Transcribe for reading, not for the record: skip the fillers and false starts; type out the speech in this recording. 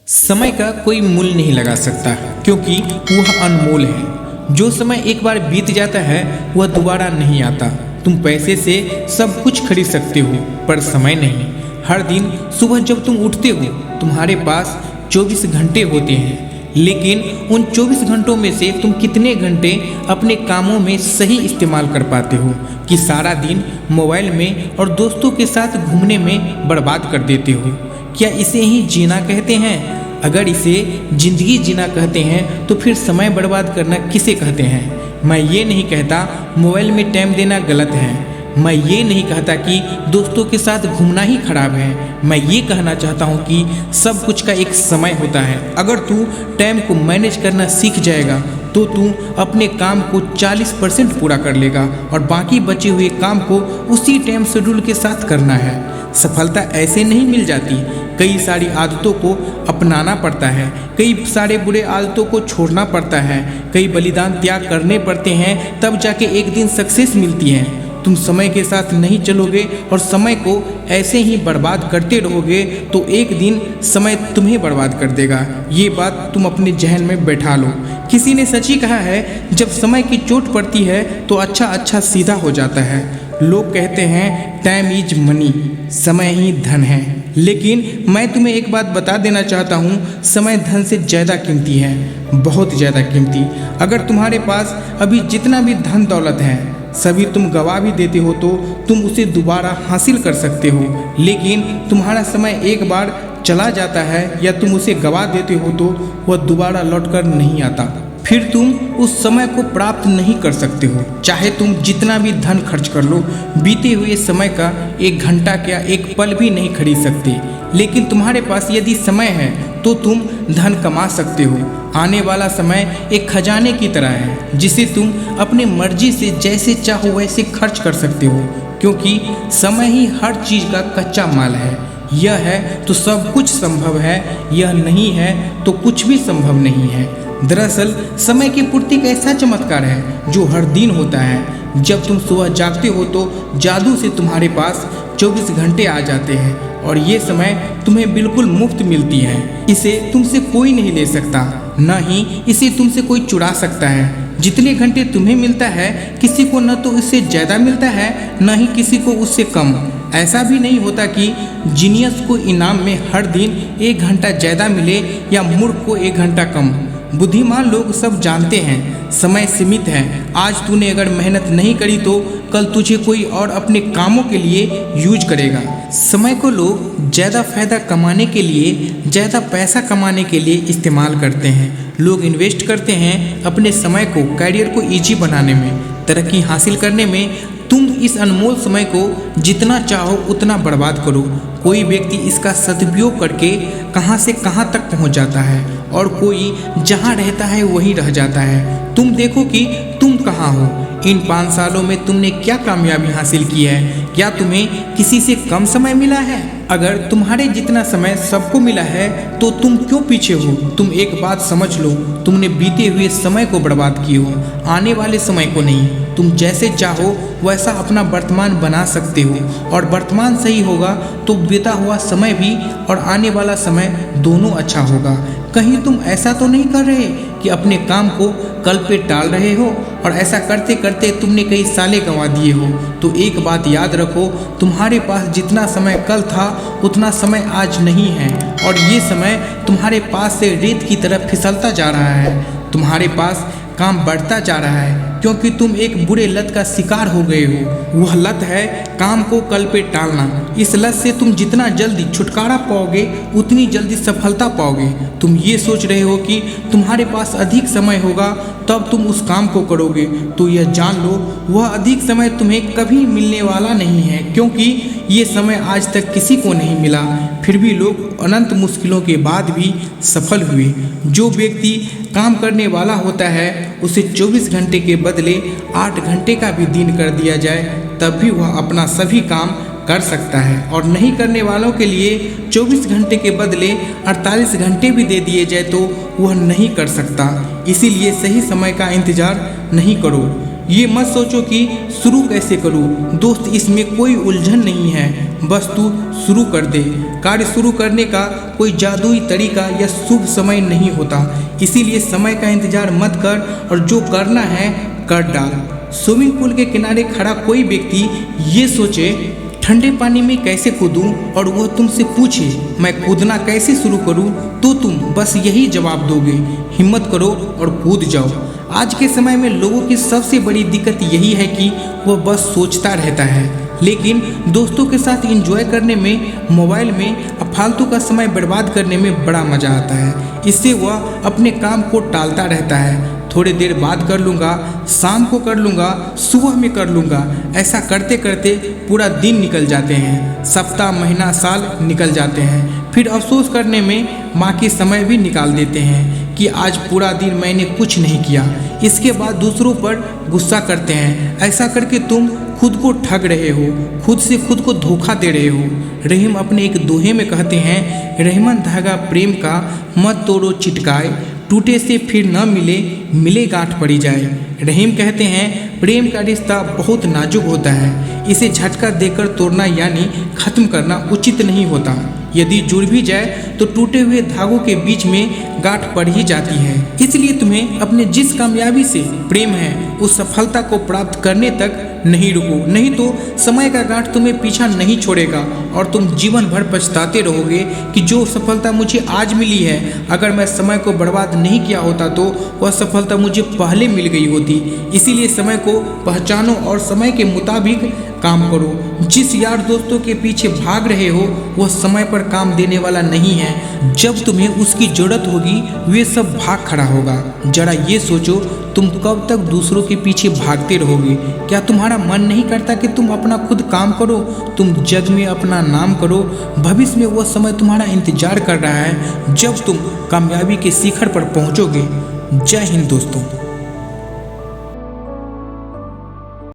समय का कोई मूल्य नहीं लगा सकता क्योंकि वह अनमोल है। जो समय एक बार बीत जाता है वह दोबारा नहीं आता। तुम पैसे से सब कुछ खरीद सकते हो पर समय नहीं। हर दिन सुबह जब तुम उठते हो तुम्हारे पास 24 घंटे होते हैं, लेकिन उन 24 घंटों में से तुम कितने घंटे अपने कामों में सही इस्तेमाल कर पाते हो कि सारा दिन मोबाइल में और दोस्तों के साथ घूमने में बर्बाद कर देते हो। क्या इसे ही जीना कहते हैं? अगर इसे जिंदगी जीना कहते हैं तो फिर समय बर्बाद करना किसे कहते हैं? मैं ये नहीं कहता मोबाइल में टाइम देना गलत है। मैं ये नहीं कहता कि दोस्तों के साथ घूमना ही खराब है। मैं ये कहना चाहता हूँ कि सब कुछ का एक समय होता है। अगर तू टाइम को मैनेज करना सीख जाएगा तो तू अपने काम को 40% पूरा कर लेगा और बाकी बचे हुए काम को उसी टाइम शेड्यूल के साथ करना है। सफलता ऐसे नहीं मिल जाती। कई सारी आदतों को अपनाना पड़ता है, कई सारे बुरे आदतों को छोड़ना पड़ता है, कई बलिदान त्याग करने पड़ते हैं, तब जाके एक दिन सक्सेस मिलती है। तुम समय के साथ नहीं चलोगे और समय को ऐसे ही बर्बाद करते रहोगे तो एक दिन समय तुम्हें बर्बाद कर देगा। ये बात तुम अपने जहन में बैठा लो। किसी ने सच ही कहा है, जब समय की चोट पड़ती है तो अच्छा सीधा हो जाता है। लोग कहते हैं टाइम इज मनी, समय ही धन है, लेकिन मैं तुम्हें एक बात बता देना चाहता हूँ, समय धन से ज़्यादा कीमती है, बहुत ज़्यादा कीमती। अगर तुम्हारे पास अभी जितना भी धन दौलत है सभी तुम गवा भी देते हो तो तुम उसे दोबारा हासिल कर सकते हो, लेकिन तुम्हारा समय एक बार चला जाता है या तुम उसे गवा देते हो तो वह दोबारा लौटकर नहीं आता। फिर तुम उस समय को प्राप्त नहीं कर सकते हो। चाहे तुम जितना भी धन खर्च कर लो, बीते हुए समय का एक घंटा क्या एक पल भी नहीं खरीद सकते। लेकिन तुम्हारे पास यदि समय है तो तुम धन कमा सकते हो। आने वाला समय एक खजाने की तरह है जिसे तुम अपनी मर्जी से जैसे चाहो वैसे खर्च कर सकते हो, क्योंकि समय ही हर चीज़ का कच्चा माल है। यह है तो सब कुछ संभव है, यह नहीं है तो कुछ भी संभव नहीं है। दरअसल समय की पूर्ति एक ऐसा चमत्कार है जो हर दिन होता है। जब तुम सुबह जागते हो तो जादू से तुम्हारे पास 24 घंटे आ जाते हैं और ये समय तुम्हें बिल्कुल मुफ्त मिलती है। इसे तुमसे कोई नहीं ले सकता, न ही इसे तुमसे कोई चुरा सकता है। जितने घंटे तुम्हें मिलता है किसी को न तो इससे ज़्यादा मिलता है न ही किसी को उससे कम। ऐसा भी नहीं होता कि जीनियस को इनाम में हर दिन 1 घंटा ज़्यादा मिले या मूर्ख को 1 घंटा कम। बुद्धिमान लोग सब जानते हैं समय सीमित है। आज तूने अगर मेहनत नहीं करी तो कल तुझे कोई और अपने कामों के लिए यूज करेगा। समय को लोग ज़्यादा फायदा कमाने के लिए, ज़्यादा पैसा कमाने के लिए इस्तेमाल करते हैं। लोग इन्वेस्ट करते हैं अपने समय को कैरियर को इजी बनाने में, तरक्की हासिल करने में। तुम इस अनमोल समय को जितना चाहो उतना बर्बाद करो। कोई व्यक्ति इसका सदुपयोग करके कहाँ से कहाँ तक पहुँच जाता है और कोई जहाँ रहता है वहीं रह जाता है। तुम देखो कि तुम कहाँ हो। इन 5 सालों में तुमने क्या कामयाबी हासिल की है? क्या तुम्हें किसी से कम समय मिला है? अगर तुम्हारे जितना समय सबको मिला है तो तुम क्यों पीछे हो? तुम एक बात समझ लो, तुमने बीते हुए समय को बर्बाद किए हो, आने वाले समय को नहीं। तुम जैसे चाहो वैसा अपना वर्तमान बना सकते हो और वर्तमान सही होगा तो बीता हुआ समय भी और आने वाला समय दोनों अच्छा होगा। कहीं तुम ऐसा तो नहीं कर रहे कि अपने काम को कल पे टाल रहे हो और ऐसा करते करते तुमने कई सालें गंवा दिए हो। तो एक बात याद रखो, तुम्हारे पास जितना समय कल था उतना समय आज नहीं है और ये समय तुम्हारे पास से रेत की तरह फिसलता जा रहा है। तुम्हारे पास काम बढ़ता जा रहा है क्योंकि तुम एक बुरे लत का शिकार हो गए हो। वह लत है काम को कल पे टालना। इस लत से तुम जितना जल्दी छुटकारा पाओगे उतनी जल्दी सफलता पाओगे। तुम ये सोच रहे हो कि तुम्हारे पास अधिक समय होगा तब तुम उस काम को करोगे, तो यह जान लो वह अधिक समय तुम्हें कभी मिलने वाला नहीं है, क्योंकि ये समय आज तक किसी को नहीं मिला। फिर भी लोग अनंत मुश्किलों के बाद भी सफल हुए। जो व्यक्ति काम करने वाला होता है उसे 24 घंटे के बदले 8 घंटे का भी दिन कर दिया जाए तब भी वह अपना सभी काम कर सकता है, और नहीं करने वालों के लिए 24 घंटे के बदले 48 घंटे भी दे दिए जाए तो वह नहीं कर सकता। इसीलिए सही समय का इंतज़ार नहीं करो। ये मत सोचो कि शुरू कैसे करूँ। दोस्त, इसमें कोई उलझन नहीं है, बस तू शुरू कर दे। कार्य शुरू करने का कोई जादुई तरीका या शुभ समय नहीं होता, इसीलिए समय का इंतजार मत कर और जो करना है कर डाल। स्विमिंग पूल के किनारे खड़ा कोई व्यक्ति ये सोचे ठंडे पानी में कैसे कूदूं और वह तुमसे पूछे मैं कूदना कैसे शुरू करूं, तो तुम बस यही जवाब दोगे, हिम्मत करो और कूद जाओ। आज के समय में लोगों की सबसे बड़ी दिक्कत यही है कि वह बस सोचता रहता है, लेकिन दोस्तों के साथ एंजॉय करने में, मोबाइल में फालतू का समय बर्बाद करने में बड़ा मज़ा आता है। इससे वह अपने काम को टालता रहता है, थोड़ी देर बाद कर लूँगा, शाम को कर लूँगा, सुबह में कर लूँगा। ऐसा करते करते पूरा दिन निकल जाते हैं, सप्ताह, महीना, साल निकल जाते हैं। फिर अफसोस करने में बाकी समय भी निकाल देते हैं कि आज पूरा दिन मैंने कुछ नहीं किया। इसके बाद दूसरों पर गुस्सा करते हैं। ऐसा करके तुम खुद को ठग रहे हो, खुद से खुद को धोखा दे रहे हो। रहीम अपने एक दोहे में कहते हैं, रहीमन धागा प्रेम का मत तोड़ो चिटकाए, टूटे से फिर न मिले, मिले गांठ पड़ी जाए। रहीम कहते हैं प्रेम का रिश्ता बहुत नाजुक होता है, इसे झटका देकर तोड़ना यानी खत्म करना उचित नहीं होता। यदि जुड़ भी जाए तो टूटे हुए धागों के बीच में गांठ पड़ ही जाती है। इसलिए तुम्हें अपने जिस कामयाबी से प्रेम है उस सफलता को प्राप्त करने तक नहीं रुको, नहीं तो समय का गांठ तुम्हें पीछा नहीं छोड़ेगा और तुम जीवन भर पछताते रहोगे कि जो सफलता मुझे आज मिली है, अगर मैं समय को बर्बाद नहीं किया होता तो वह सफलता मुझे पहले मिल गई होती। इसीलिए समय को पहचानो और समय के मुताबिक काम करो। जिस यार दोस्तों के पीछे भाग रहे हो वह समय पर काम देने वाला नहीं है। जब तुम्हें उसकी जरूरत होगी वे सब भाग खड़ा होगा। जरा ये सोचो, तुम कब तक दूसरों के पीछे भागते रहोगे? क्या तुम्हारा मन नहीं करता कि तुम अपना खुद काम करो, तुम जग में अपना नाम करो? भविष्य में वह समय तुम्हारा इंतजार कर रहा है जब तुम कामयाबी के शिखर पर पहुंचोगे। जय हिंद दोस्तों।